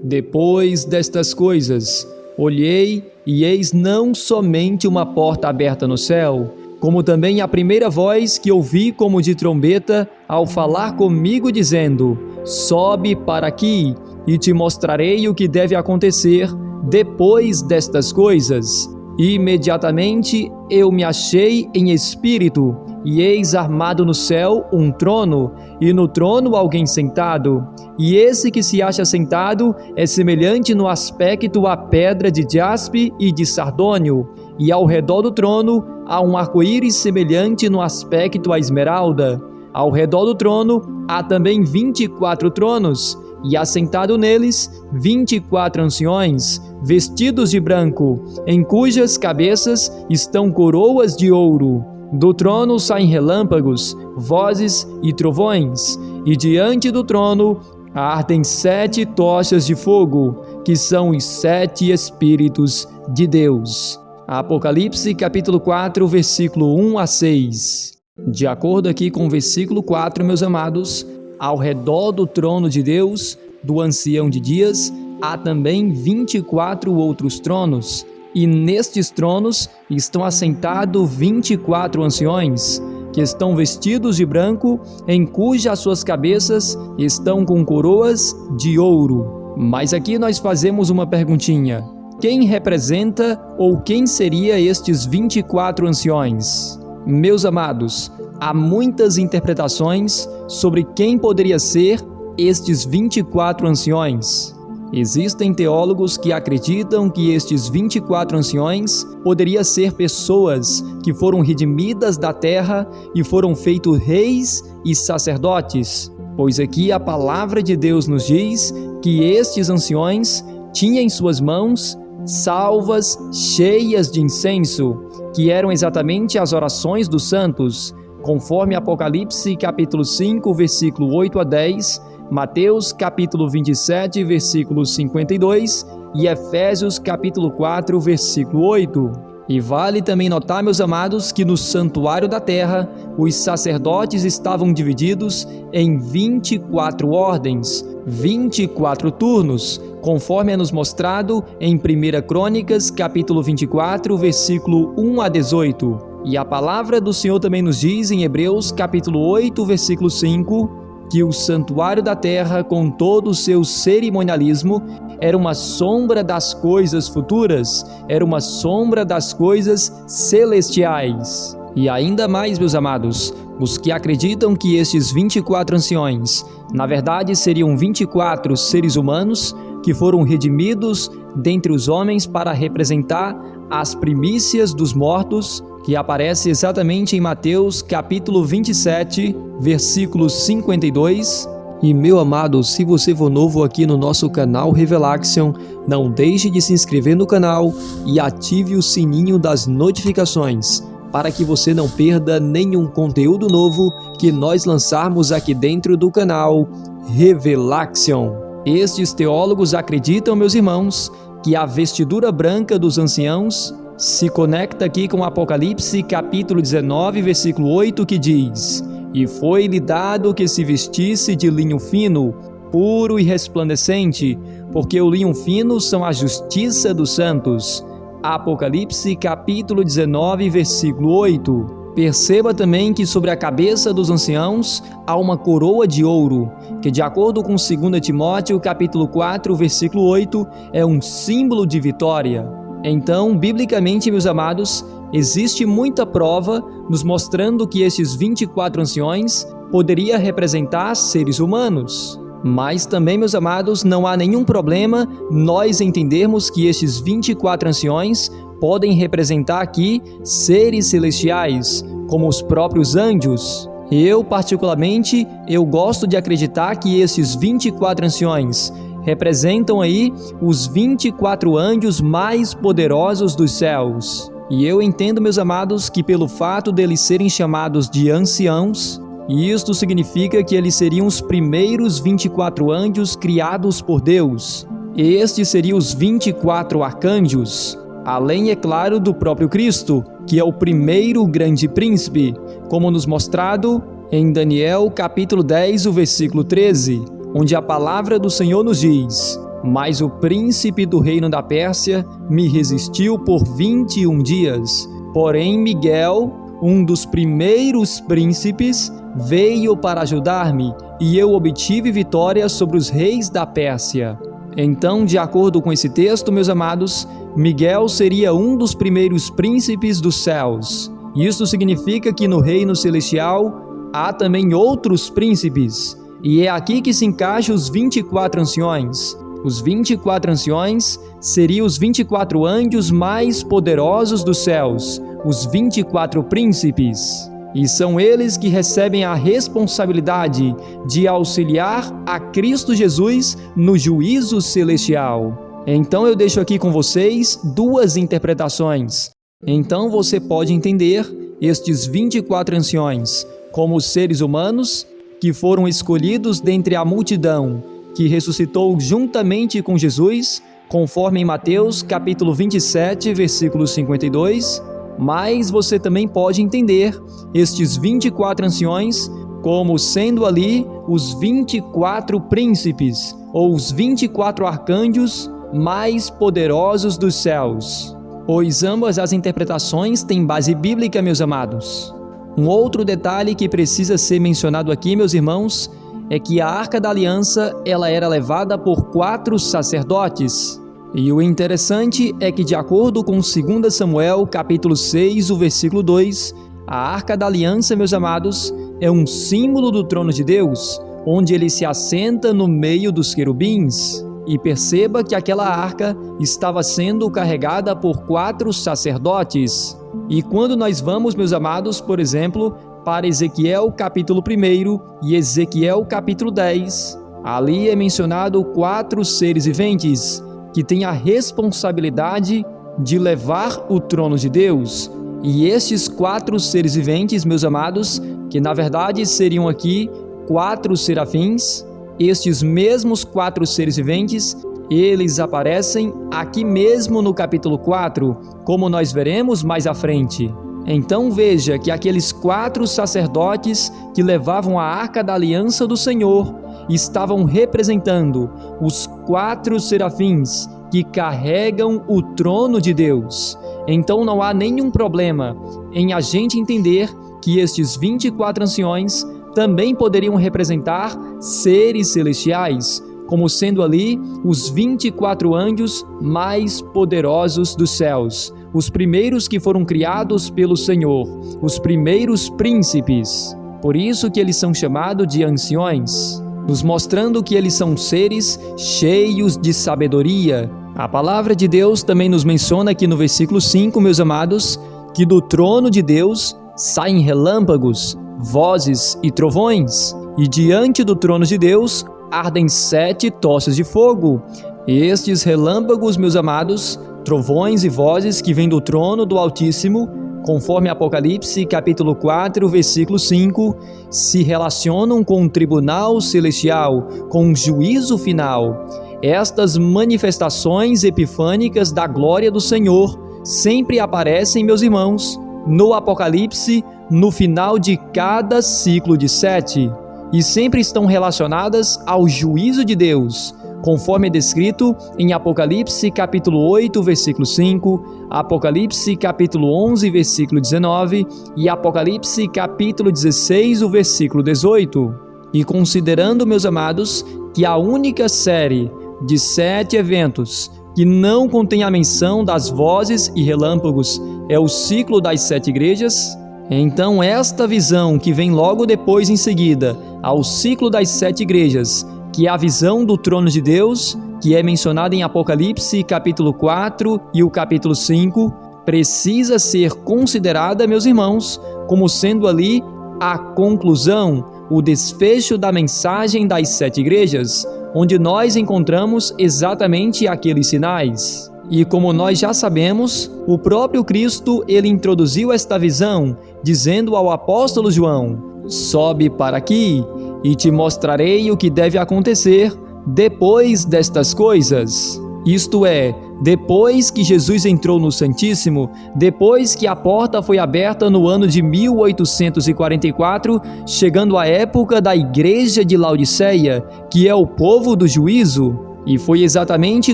Depois destas coisas, olhei e eis não somente uma porta aberta no céu, como também a primeira voz que ouvi como de trombeta ao falar comigo dizendo: sobe para aqui e te mostrarei o que deve acontecer depois destas coisas. Imediatamente eu me achei em espírito, e eis armado no céu um trono, e no trono alguém sentado. E esse que se acha sentado é semelhante no aspecto à pedra de jaspe e de sardônio, e ao redor do trono há um arco-íris semelhante no aspecto à esmeralda. Ao redor do trono há também 24 tronos, e assentado neles 24 anciões, vestidos de branco, em cujas cabeças estão coroas de ouro. Do trono saem relâmpagos, vozes e trovões, e diante do trono ardem 7 tochas de fogo, que são os 7 Espíritos de Deus. Apocalipse capítulo 4, versículo 1 a 6. De acordo aqui com o versículo 4, meus amados, ao redor do trono de Deus, do ancião de dias, há também 24 outros tronos, e nestes tronos estão assentados 24 anciões, que estão vestidos de branco, em cujas suas cabeças estão com coroas de ouro. Mas aqui nós fazemos uma perguntinha: quem representa ou quem seria estes 24 anciões? Meus amados, há muitas interpretações sobre quem poderia ser estes 24 anciões. Existem teólogos que acreditam que estes 24 anciões poderiam ser pessoas que foram redimidas da terra e foram feitos reis e sacerdotes, pois aqui a palavra de Deus nos diz que estes anciões tinham em suas mãos salvas cheias de incenso, que eram exatamente as orações dos santos, conforme Apocalipse capítulo 5, versículo 8 a 10, Mateus capítulo 27, versículo 52 e Efésios capítulo 4, versículo 8. E vale também notar, meus amados, que no santuário da terra, os sacerdotes estavam divididos em 24 ordens, 24 turnos, conforme é nos mostrado em 1 Crônicas, capítulo 24, versículo 1 a 18. E a palavra do Senhor também nos diz em Hebreus, capítulo 8, versículo 5, que o santuário da terra, com todo o seu cerimonialismo, era uma sombra das coisas futuras, era uma sombra das coisas celestiais. E ainda mais, meus amados, os que acreditam que estes 24 anciões, na verdade, seriam 24 seres humanos que foram redimidos dentre os homens para representar as primícias dos mortos, que aparece exatamente em Mateus capítulo 27, versículo 52. E meu amado, se você for novo aqui no nosso canal Revelaction, não deixe de se inscrever no canal e ative o sininho das notificações, para que você não perda nenhum conteúdo novo que nós lançarmos aqui dentro do canal Revelaction. Estes teólogos acreditam, meus irmãos, que a vestidura branca dos anciãos se conecta aqui com Apocalipse capítulo 19, versículo 8, que diz: e foi-lhe dado que se vestisse de linho fino, puro e resplandecente, porque o linho fino são a justiça dos santos. Apocalipse capítulo 19, versículo 8. Perceba também que sobre a cabeça dos anciãos há uma coroa de ouro, que de acordo com 2 Timóteo capítulo 4, versículo 8, é um símbolo de vitória. Então, biblicamente, meus amados, existe muita prova nos mostrando que estes 24 anciões poderiam representar seres humanos. Mas também, meus amados, não há nenhum problema nós entendermos que estes 24 anciões podem representar aqui seres celestiais, como os próprios anjos. Eu, particularmente, gosto de acreditar que esses 24 anciões representam aí os 24 anjos mais poderosos dos céus. E eu entendo, meus amados, que pelo fato deles serem chamados de anciãos, isto significa que eles seriam os primeiros 24 anjos criados por Deus. Estes seriam os 24 arcanjos, além, é claro, do próprio Cristo, que é o primeiro grande príncipe, como nos mostrado em Daniel capítulo 10, o versículo 13, onde a palavra do Senhor nos diz: Mas o príncipe do reino da Pérsia me resistiu por 21 dias. Porém, Miguel, um dos primeiros príncipes, veio para ajudar-me, e eu obtive vitória sobre os reis da Pérsia. Então, de acordo com esse texto, meus amados, Miguel seria um dos primeiros príncipes dos céus. Isso significa que no reino celestial há também outros príncipes. E é aqui que se encaixam os 24 anciões. Os 24 anciões seriam os 24 anjos mais poderosos dos céus, os 24 príncipes. E são eles que recebem a responsabilidade de auxiliar a Cristo Jesus no juízo celestial. Então eu deixo aqui com vocês duas interpretações. Então você pode entender estes 24 anciões como seres humanos que foram escolhidos dentre a multidão que ressuscitou juntamente com Jesus, conforme em Mateus capítulo 27, versículo 52, mas você também pode entender estes 24 anciões como sendo ali os 24 príncipes ou os 24 arcanjos mais poderosos dos céus, pois ambas as interpretações têm base bíblica, meus amados. Um outro detalhe que precisa ser mencionado aqui, meus irmãos, é que a Arca da Aliança ela era levada por 4 sacerdotes. E o interessante é que, de acordo com 2 Samuel, capítulo 6, o versículo 2, a Arca da Aliança, meus amados, é um símbolo do trono de Deus, onde ele se assenta no meio dos querubins. E perceba que aquela arca estava sendo carregada por 4 sacerdotes. E quando nós vamos, meus amados, por exemplo, para Ezequiel capítulo 1 e Ezequiel capítulo 10, ali é mencionado 4 seres viventes que têm a responsabilidade de levar o trono de Deus. E estes 4 seres viventes, meus amados, que na verdade seriam aqui 4 serafins, estes mesmos 4 seres viventes, eles aparecem aqui mesmo no capítulo 4, como nós veremos mais à frente. Então veja que aqueles 4 sacerdotes que levavam a Arca da Aliança do Senhor estavam representando os 4 serafins que carregam o trono de Deus. Então não há nenhum problema em a gente entender que estes 24 anciões também poderiam representar seres celestiais, como sendo ali os 24 anjos mais poderosos dos céus, os primeiros que foram criados pelo Senhor, os primeiros príncipes. Por isso que eles são chamados de anciões, nos mostrando que eles são seres cheios de sabedoria. A palavra de Deus também nos menciona aqui no versículo 5, meus amados, que do trono de Deus saem relâmpagos, vozes e trovões, e diante do trono de Deus ardem 7 tochas de fogo. Estes relâmpagos, meus amados, trovões e vozes que vêm do trono do Altíssimo, conforme Apocalipse capítulo 4, versículo 5, se relacionam com um tribunal celestial, com um juízo final. Estas manifestações epifânicas da glória do Senhor sempre aparecem, meus irmãos, no Apocalipse, no final de cada ciclo de 7, e sempre estão relacionadas ao juízo de Deus, conforme é descrito em Apocalipse capítulo 8, versículo 5, Apocalipse capítulo 11, versículo 19 e Apocalipse capítulo 16, o versículo 18. E considerando, meus amados, que a única série de 7 eventos que não contém a menção das vozes e relâmpagos é o ciclo das 7 igrejas, então esta visão que vem logo depois em seguida ao ciclo das 7 igrejas, que é a visão do trono de Deus, que é mencionada em Apocalipse capítulo 4 e o capítulo 5, precisa ser considerada, meus irmãos, como sendo ali a conclusão, o desfecho da mensagem das 7 igrejas, onde nós encontramos exatamente aqueles sinais. E como nós já sabemos, o próprio Cristo, ele introduziu esta visão, dizendo ao apóstolo João: sobe para aqui e te mostrarei o que deve acontecer depois destas coisas. Isto é, depois que Jesus entrou no Santíssimo, depois que a porta foi aberta no ano de 1844, chegando a época da Igreja de Laodiceia, que é o povo do juízo. E foi exatamente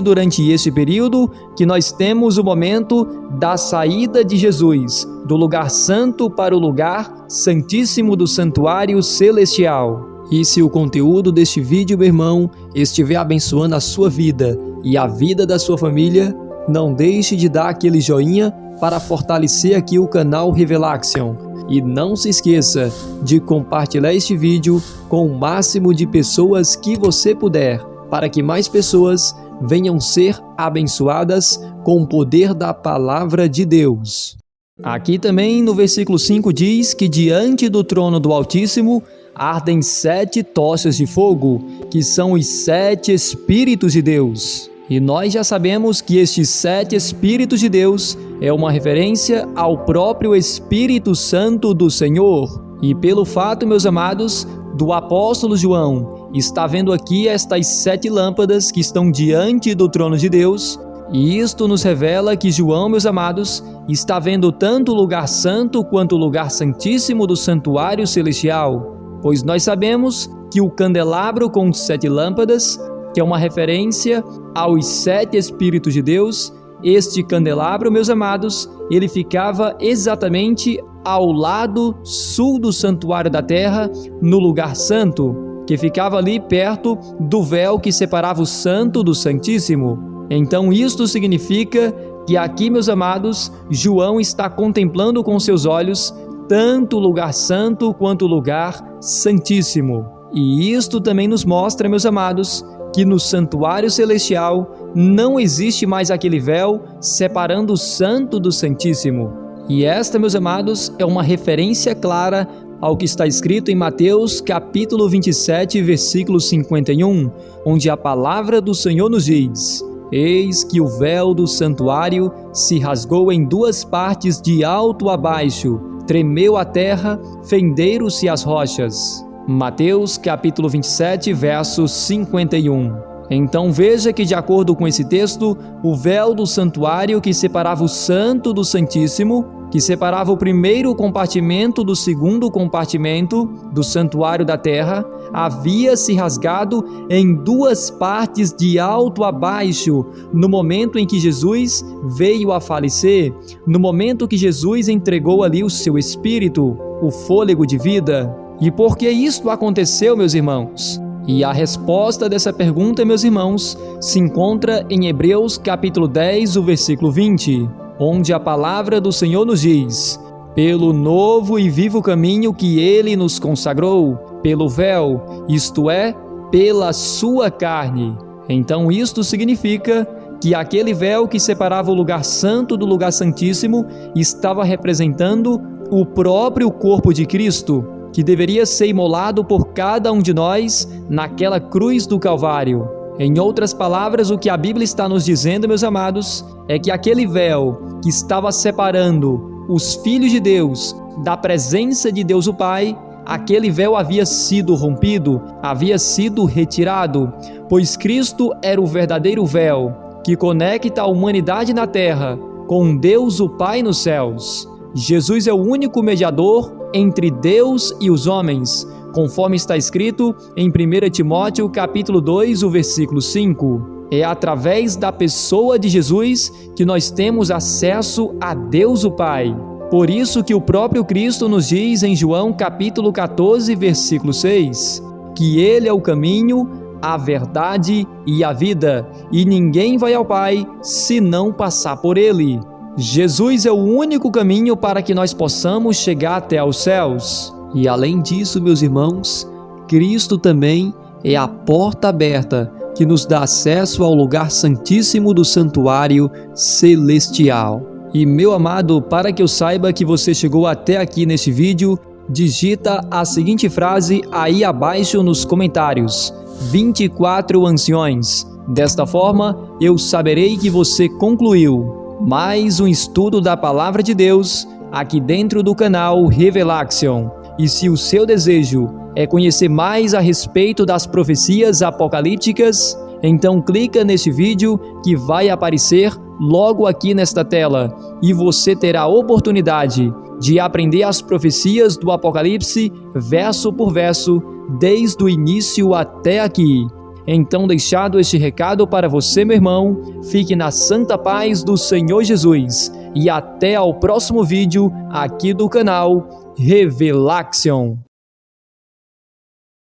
durante esse período que nós temos o momento da saída de Jesus do lugar santo para o lugar santíssimo do santuário celestial. E se o conteúdo deste vídeo, meu irmão, estiver abençoando a sua vida e a vida da sua família, não deixe de dar aquele joinha para fortalecer aqui o canal Revelaction. E não se esqueça de compartilhar este vídeo com o máximo de pessoas que você puder, para que mais pessoas venham ser abençoadas com o poder da palavra de Deus. Aqui também no versículo 5 diz que diante do trono do Altíssimo ardem 7 tochas de fogo, que são os 7 Espíritos de Deus. E nós já sabemos que estes 7 Espíritos de Deus é uma referência ao próprio Espírito Santo do Senhor. E pelo fato, meus amados, do apóstolo João está vendo aqui estas 7 lâmpadas que estão diante do trono de Deus, e isto nos revela que João, meus amados, está vendo tanto o lugar santo quanto o lugar santíssimo do santuário celestial, pois nós sabemos que o candelabro com 7 lâmpadas, que é uma referência aos 7 Espíritos de Deus, este candelabro, meus amados, ele ficava exatamente ao lado sul do santuário da terra, no lugar santo, que ficava ali perto do véu que separava o santo do santíssimo. Então isto significa que aqui, meus amados, João está contemplando com seus olhos tanto o lugar santo quanto o lugar santíssimo. E isto também nos mostra, meus amados, que no santuário celestial não existe mais aquele véu separando o santo do santíssimo. E esta, meus amados, é uma referência clara ao que está escrito em Mateus capítulo 27, versículo 51, onde a palavra do Senhor nos diz: Eis que o véu do santuário se rasgou em 2 partes de alto a baixo, tremeu a terra, fenderam-se as rochas. Mateus capítulo 27, verso 51. Então veja que, de acordo com esse texto, o véu do santuário que separava o santo do santíssimo, que separava o primeiro compartimento do segundo compartimento do santuário da terra, havia se rasgado em 2 partes de alto a baixo, no momento em que Jesus veio a falecer, no momento que Jesus entregou ali o seu espírito, o fôlego de vida. E por que isto aconteceu, meus irmãos? E a resposta dessa pergunta, meus irmãos, se encontra em Hebreus capítulo 10, o versículo 20, onde a palavra do Senhor nos diz: pelo novo e vivo caminho que Ele nos consagrou, pelo véu, isto é, pela sua carne. Então isto significa que aquele véu que separava o lugar santo do lugar santíssimo estava representando o próprio corpo de Cristo, que deveria ser imolado por cada um de nós naquela cruz do Calvário. Em outras palavras, o que a Bíblia está nos dizendo, meus amados, é que aquele véu que estava separando os filhos de Deus da presença de Deus o Pai, aquele véu havia sido rompido, havia sido retirado, pois Cristo era o verdadeiro véu que conecta a humanidade na terra com Deus o Pai nos céus. Jesus é o único mediador entre Deus e os homens, conforme está escrito em 1 Timóteo capítulo 2, o versículo 5. É através da pessoa de Jesus que nós temos acesso a Deus o Pai. Por isso que o próprio Cristo nos diz em João capítulo 14, versículo 6, que Ele é o caminho, a verdade e a vida, e ninguém vai ao Pai se não passar por Ele. Jesus é o único caminho para que nós possamos chegar até aos céus. E além disso, meus irmãos, Cristo também é a porta aberta que nos dá acesso ao lugar santíssimo do santuário celestial. E, meu amado, para que eu saiba que você chegou até aqui neste vídeo, digita a seguinte frase aí abaixo nos comentários: 24 anciões. Desta forma, eu saberei que você concluiu mais um estudo da Palavra de Deus aqui dentro do canal Revelaction. E se o seu desejo é conhecer mais a respeito das profecias apocalípticas, então clica neste vídeo que vai aparecer logo aqui nesta tela e você terá a oportunidade de aprender as profecias do Apocalipse verso por verso, desde o início até aqui. Então, deixado este recado para você, meu irmão, fique na santa paz do Senhor Jesus e até ao próximo vídeo aqui do canal Revelaxion.